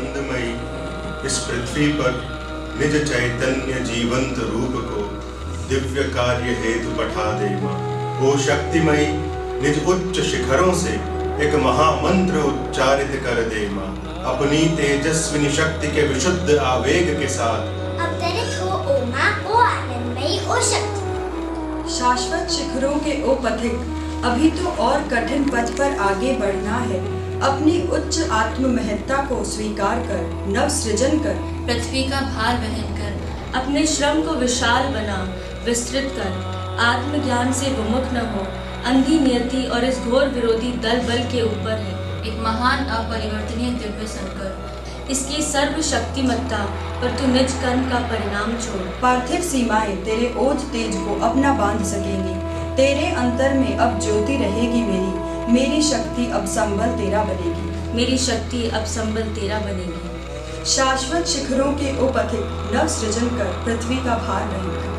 आनंदमयी इस पृथ्वी पर निज चैतन्य जीवंत रूप को दिव्य कार्य हेतु पठा दे माँ। ओ शक्तिमयी निज उच्च शिखरों से एक महामंत्र उच्चारित कर दे माँ। अपनी तेजस्विनी शक्ति के विशुद्ध आवेग के साथ अवतरित हो ओ माँ, ओ आनंदमयी, ओ शक्ति। शाश्वत शिखरों के ओ पथिक, अभी तो और कठिन पथ पर आगे बढ़ना है। अपनी उच्च आत्म महत्ता को स्वीकार कर, नव सृजन कर, पृथ्वी का भार वहन कर, अपने श्रम को विशाल बना, विस्तृत कर। आत्मज्ञान से विमुख न हो, अंधी नियति और इस घोर विरोधी दल बल के ऊपर है एक महान अपरिवर्तनीय दिव्य संकल्प। इसकी सर्व शक्तिमत्ता पर तू निज कर्म का परिणाम छोड़। पार्थिव सीमाएं तेरे ओज तेज को अब न बांध सकेंगी। तेरे अंतर में अब ज्योति रहेगी मेरी शक्ति अब संबल तेरा बनेगी। मेरी शक्ति अब संबल तेरा बनेगी। शाश्वत शिखरों के ओ पथिक, नव सृजन कर, पृथ्वी का भार वहन कर।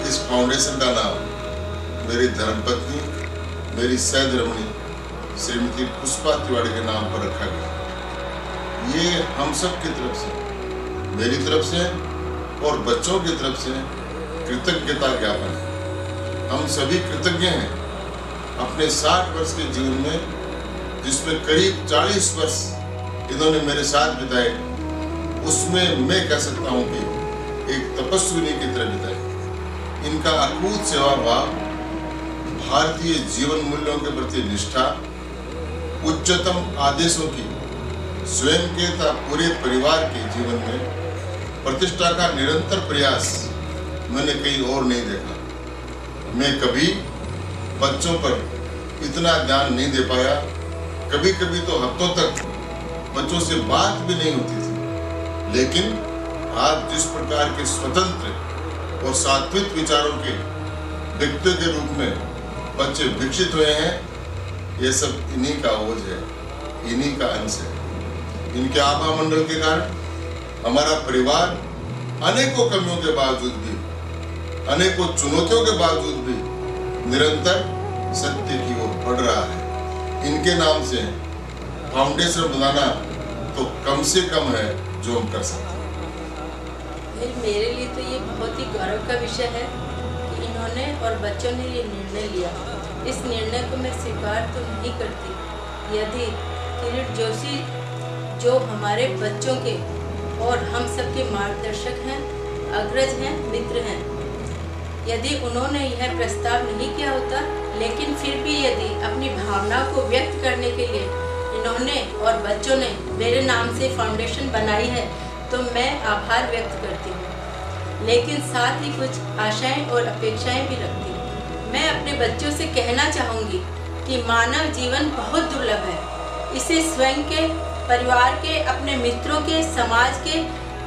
इस फाउंडेशन का नाम मेरी धर्मपत्नी, मेरी सहधर्मिणी श्रीमती पुष्पा तिवारी के नाम पर रखा गया। ये हम सब की तरफ से, मेरी तरफ से और बच्चों की तरफ से कृतज्ञता ज्ञापन है। हम सभी कृतज्ञ हैं अपने 60 वर्ष के जीवन में, जिसमें करीब 40 वर्ष इन्होंने मेरे साथ बिताए। उसमें मैं कह सकता हूँ कि एक तपस्विनी की तरह बिताए। इनका अकूत सेवा भाव, भारतीय जीवन मूल्यों के प्रति निष्ठा, उच्चतम आदेशों की स्वयं के तथा पूरे परिवार के जीवन में प्रतिष्ठा का निरंतर प्रयास मैंने कहीं और नहीं देखा। मैं कभी बच्चों पर इतना ध्यान नहीं दे पाया। कभी कभी तो हफ्तों तक बच्चों से बात भी नहीं होती थी। लेकिन आज जिस प्रकार के स्वतंत्र और सात्विक विचारों के व्यक्ति के रूप में बच्चे विकसित हुए हैं, ये सब इन्हीं का ओझ है, इन्हीं का अंश है। इनके आभा मंडल के कारण हमारा परिवार अनेकों कमियों के बावजूद भी, अनेकों चुनौतियों के बावजूद भी निरंतर सत्य की ओर बढ़ रहा है। इनके नाम से फाउंडेशन बनाना तो कम से कम है जो हम कर सकते हैं। मेरे लिए तो ये बहुत ही गौरव का विषय है कि इन्होंने और बच्चों ने ये निर्णय लिया। इस निर्णय को मैं स्वीकार तो नहीं करती यदि किरीट जोशी, जो हमारे बच्चों के और हम सबके मार्गदर्शक हैं, अग्रज हैं, मित्र हैं, यदि उन्होंने यह प्रस्ताव नहीं किया होता, लेकिन फिर भी यदि अपनी भावनाओं को व्यक्त करने के लिए इन्होंने और बच्चों ने मेरे नाम से फाउंडेशन बनाई है, तो मैं आभार व्यक्त करती हूँ। लेकिन साथ ही कुछ आशाएं और अपेक्षाएं भी रखती हूँ। मैं अपने बच्चों से कहना चाहूँगी कि मानव जीवन बहुत दुर्लभ है। इसे स्वयं के, परिवार के, अपने मित्रों के, समाज के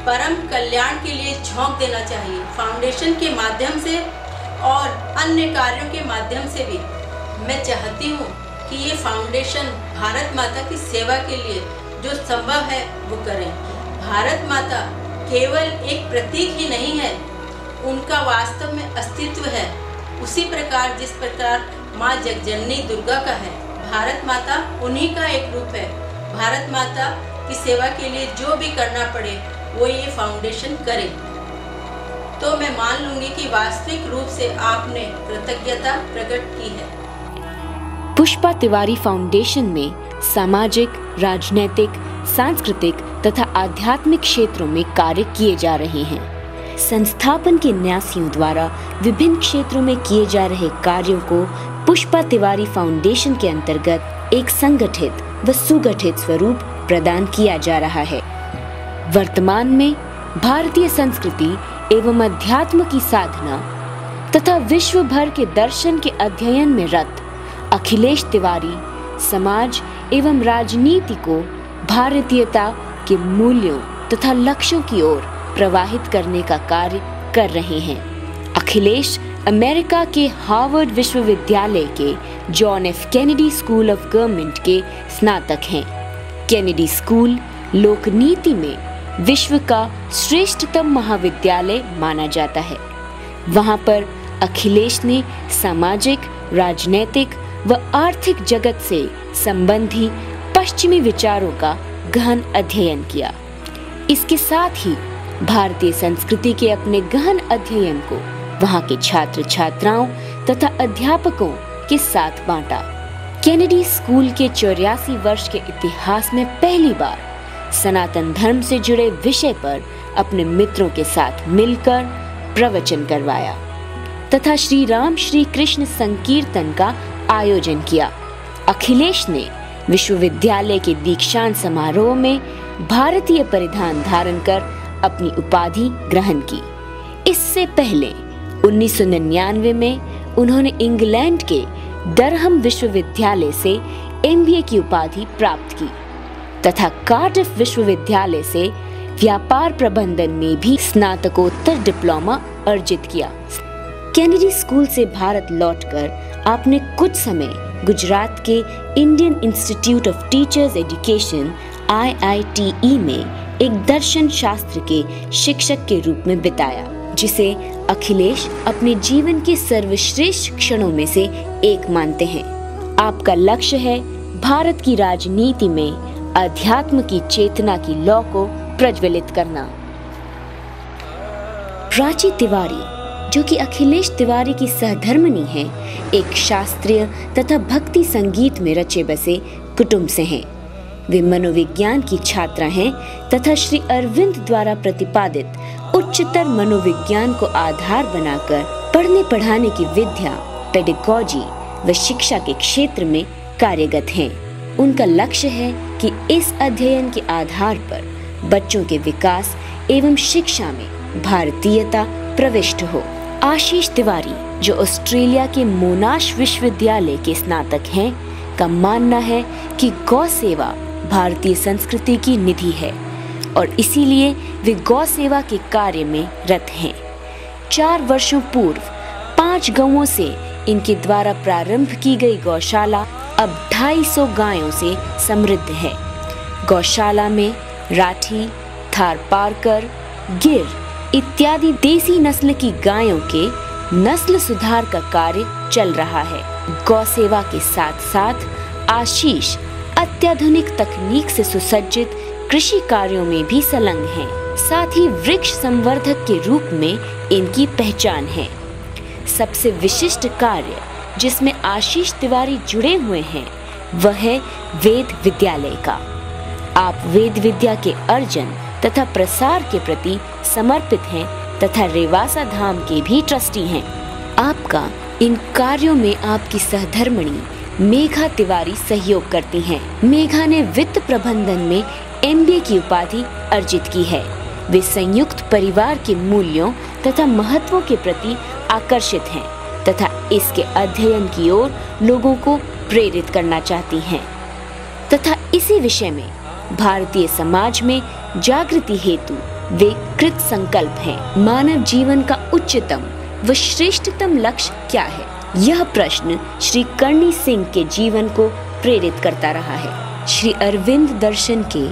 परम कल्याण के लिए झोंक देना चाहिए। फाउंडेशन के माध्यम से और अन्य कार्यों के माध्यम से भी मैं चाहती हूँ कि ये फाउंडेशन भारत माता की सेवा के लिए जो संभव है वो करें। भारत माता केवल एक प्रतीक ही नहीं है, उनका वास्तव में अस्तित्व है। उसी प्रकार जिस प्रकार माँ जगजननी दुर्गा का है, भारत माता उन्हीं का एक रूप है। भारत माता की सेवा के लिए जो भी करना पड़े वो ये फाउंडेशन करे। तो मैं मान लूंगी कि वास्तविक रूप से आपने कृतज्ञता प्रकट की है। पुष्पा तिवारी फाउंडेशन में सामाजिक, राजनैतिक, सांस्कृतिक तथा आध्यात्मिक क्षेत्रों में कार्य किए जा रहे हैं। संस्थापन के न्यासियों द्वारा विभिन्न क्षेत्रों में किए जा रहे कार्यों को पुष्पा तिवारी फाउंडेशन के अंतर्गत एक संगठित व सुगठित स्वरूप प्रदान किया जा रहा है। वर्तमान में भारतीय संस्कृति एवं अध्यात्म की साधना तथा विश्व भर के दर्शन के अध्ययन में रत अखिलेश तिवारी समाज एवं राजनीति को भारतीयता के मूल्यों तथा लक्ष्यों की ओर प्रवाहित करने का कार्य कर रहे हैं। अखिलेश अमेरिका के हार्वर्ड विश्वविद्यालय के John F Kennedy school of government के स्नातक हैं। कैनेडी स्कूल लोकनीति में विश्व का श्रेष्ठतम महाविद्यालय माना जाता है। वहां पर अखिलेश ने सामाजिक, राजनैतिक व आर्थिक जगत से संबंधी पश्चिमी विचारों का गहन अध्ययन किया। इसके साथ ही भारतीय संस्कृति के अपने गहन अध्ययन को वहां के छात्र छात्राओं तथा अध्यापकों के साथ बांटा। केनेडी स्कूल के 84 वर्ष के इतिहास में पहली बार सनातन धर्म से जुड़े विषय पर अपने मित्रों के साथ मिलकर प्रवचन करवाया तथा श्री राम श्री कृष्ण संकीर्तन का आयोजन किया। अखिलेश ने विश्वविद्यालय के दीक्षांत समारोह में भारतीय परिधान धारण कर अपनी उपाधि ग्रहण की। इससे पहले 1999 में उन्होंने इंग्लैंड के डरहम विश्वविद्यालय से MBA की उपाधि प्राप्त की तथा कार्डिफ विश्वविद्यालय से व्यापार प्रबंधन में भी स्नातकोत्तर डिप्लोमा अर्जित किया। केनेडी स्कूल से भारत लौटकर आपने कुछ समय गुजरात के Indian institute of teachers education IITE में एक दर्शन शास्त्र के शिक्षक के रूप में बिताया, जिसे अखिलेश अपने जीवन के सर्वश्रेष्ठ क्षणों में से एक मानते हैं। आपका लक्ष्य है भारत की राजनीति में अध्यात्म की चेतना की लौ को प्रज्वलित करना। प्राची तिवारी, जो कि अखिलेश तिवारी की सहधर्मिणी हैं, एक शास्त्रीय तथा भक्ति संगीत में रचे बसे कुटुंब से हैं। वे मनोविज्ञान की छात्रा हैं तथा श्री अरविंद द्वारा प्रतिपादित उच्चतर मनोविज्ञान को आधार बनाकर पढ़ने पढ़ाने की विद्या, पेडागॉजी व शिक्षा के क्षेत्र में कार्यरत हैं। उनका लक्ष्य है कि इस अध्ययन के आधार पर बच्चों के विकास एवं शिक्षा में भारतीयता प्रविष्ट हो। आशीष तिवारी, जो ऑस्ट्रेलिया के मोनाश विश्वविद्यालय के स्नातक हैं, का मानना है कि गौ सेवा भारतीय संस्कृति की निधि है और इसीलिए वे गौ सेवा के कार्य में रत हैं। 4 वर्षों पूर्व 5 गौओं से इनके द्वारा प्रारंभ की गई गौशाला अब 250 गायों से समृद्ध है। गौशाला में राठी, थारपारकर, गिर इत्यादि देसी नस्ल की गायों के नस्ल सुधार का कार्य चल रहा है। गौ सेवा के साथ साथ आशीष अत्याधुनिक तकनीक से सुसज्जित कृषि कार्यों में भी संलग्न हैं। साथ ही वृक्ष संवर्धक के रूप में इनकी पहचान है। सबसे विशिष्ट कार्य जिसमें आशीष तिवारी जुड़े हुए हैं वह है वेद विद्यालय का। आप वेद विद्या के अर्जन तथा प्रसार के प्रति समर्पित हैं तथा रेवासा धाम के भी ट्रस्टी हैं। आपका इन कार्यों में आपकी सहधर्मिणी मेघा तिवारी सहयोग करती हैं। मेघा ने वित्त प्रबंधन में MBA की उपाधि अर्जित की है। वे संयुक्त परिवार के मूल्यों तथा महत्वों के प्रति आकर्षित हैं तथा इसके अध्ययन की ओर लोगों को प्रेरित करना चाहती हैं तथा इसी विषय में भारतीय समाज में जागृति हेतु वे कृत संकल्प हैं। मानव जीवन का उच्चतम व श्रेष्ठतम लक्ष्य क्या है? यह प्रश्न श्री करणी सिंह के जीवन को प्रेरित करता रहा है। श्री अरविंद दर्शन के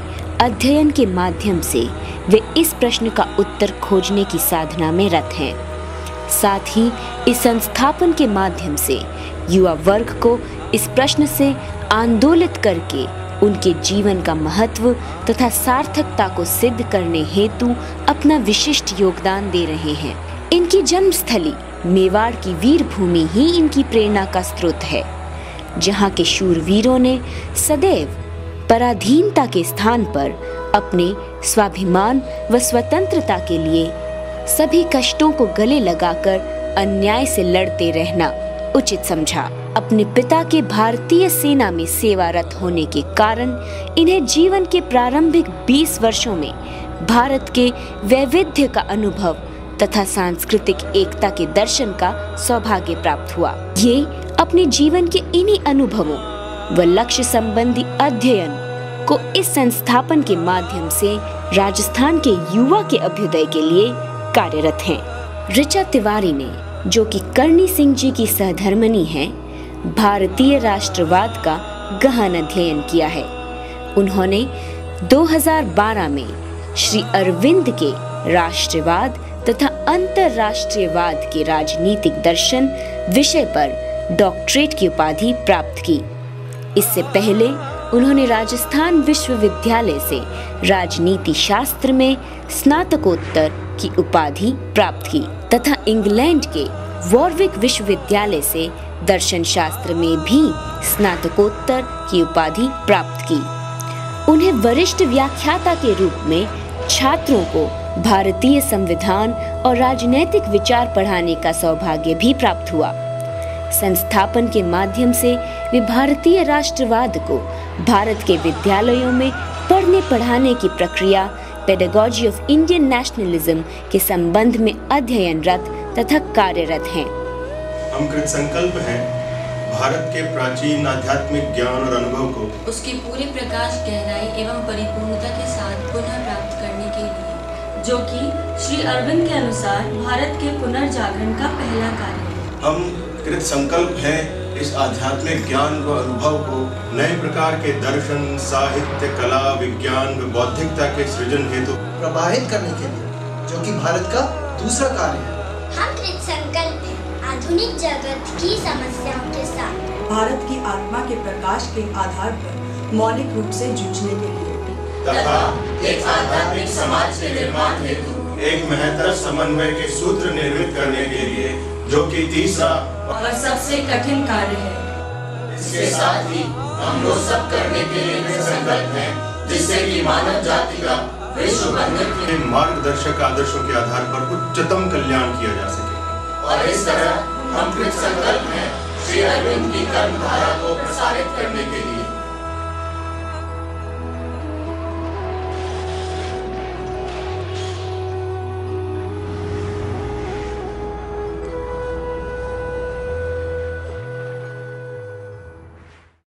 अध्ययन के माध्यम से वे इस प्रश्न का उत्तर खोजने की साधना में रत हैं। साथ ही इस संस्थापन के माध्यम से युवा वर्ग को इस प्रश्न से आंदोलित करके उनके जीवन का महत्व तथा सार्थकता को सिद्ध करने हेतु अपना विशिष्ट योगदान दे रहे हैं। इनकी जन्मस्थली मेवाड़ की वीर भूमि ही इनकी प्रेरणा का स्रोत है, जहाँ के शूरवीरों ने सदैव पराधीनता के स्थान पर अपने स्वाभिमान व स्वतंत्रता के लिए सभी कष्टों को गले लगाकर अन्याय से लड़ते रहना उचित समझा। अपने पिता के भारतीय सेना में सेवारत होने के कारण इन्हें जीवन के प्रारंभिक 20 वर्षों में भारत के वैविध्य का अनुभव तथा सांस्कृतिक एकता के दर्शन का सौभाग्य प्राप्त हुआ। ये अपने जीवन के इन्हीं अनुभवों व लक्ष्य संबंधी अध्ययन को इस संस्थापन के माध्यम से राजस्थान के युवा के अभ्युदय के लिए कार्यरत हैं। ऋचा तिवारी ने, जो कि करणी सिंह जी की सहधर्मिणी हैं, भारतीय राष्ट्रवाद का गहन अध्ययन किया है। उन्होंने 2012 में श्री अरविंद के राष्ट्रवाद तथा अंतरराष्ट्रीयवाद के राजनीतिक दर्शन विषय पर डॉक्टरेट की उपाधि प्राप्त की। इससे पहले उन्होंने राजस्थान विश्वविद्यालय से राजनीति शास्त्र में स्नातकोत्तर की उपाधि प्राप्त की तथा इंग्लैंड के वॉरविक विश्वविद्यालय से दर्शन शास्त्र में भी स्नातकोत्तर की उपाधि प्राप्त की। उन्हें वरिष्ठ व्याख्याता के रूप में छात्रों को भारतीय संविधान और राजनैतिक विचार पढ़ाने का सौभाग्य भी प्राप्त हुआ। संस्थापन के माध्यम से वे भारतीय राष्ट्रवाद को भारत के विद्यालयों में पढ़ने पढ़ाने की प्रक्रिया पेडागॉजी ऑफ इंडियन नेशनलिज्म के संबंध में अध्ययनरत तथा कार्यरत हैं। हम कृत संकल्प हैं भारत के प्राचीन आध्यात्मिक ज्ञान और अनुभव को उसके पूरे प्रकाश, गहराई एवं परिपूर्णता के साथ पुनः प्राप्त करने के लिए, जो कि श्री अरविंद के अनुसार भारत के पुनर्जागरण का पहला कार्य है। हम कृत संकल्प है इस आध्यात्मिक ज्ञान व अनुभव को नए प्रकार के दर्शन, साहित्य, कला, विज्ञान व बौद्धिकता के सृजन हेतु प्रवाहित करने के लिए, जो कि भारत का दूसरा कार्य है। हम कृत संकल्प हैं आधुनिक जगत की समस्याओं के साथ भारत की आत्मा के प्रकाश के आधार पर मौलिक रूप से जूझने के लिए तथा एक आध्यात्मिक समाज के निर्माण हेतु एक महत्तर समन्वय के सूत्र निर्मित करने के लिए, जो कि तीसरा और सबसे कठिन कार्य है। इसके साथ ही हम लोग सब करने के लिए संकल्प हैं, जिससे कि मानव जाति का विश्व बंधन के मार्गदर्शक आदर्शों के आधार पर उच्चतम कल्याण किया जा सके। और इस तरह हम कृत संकल्प हैं श्री अरविंद की कर्मधारा को प्रसारित करने के लिए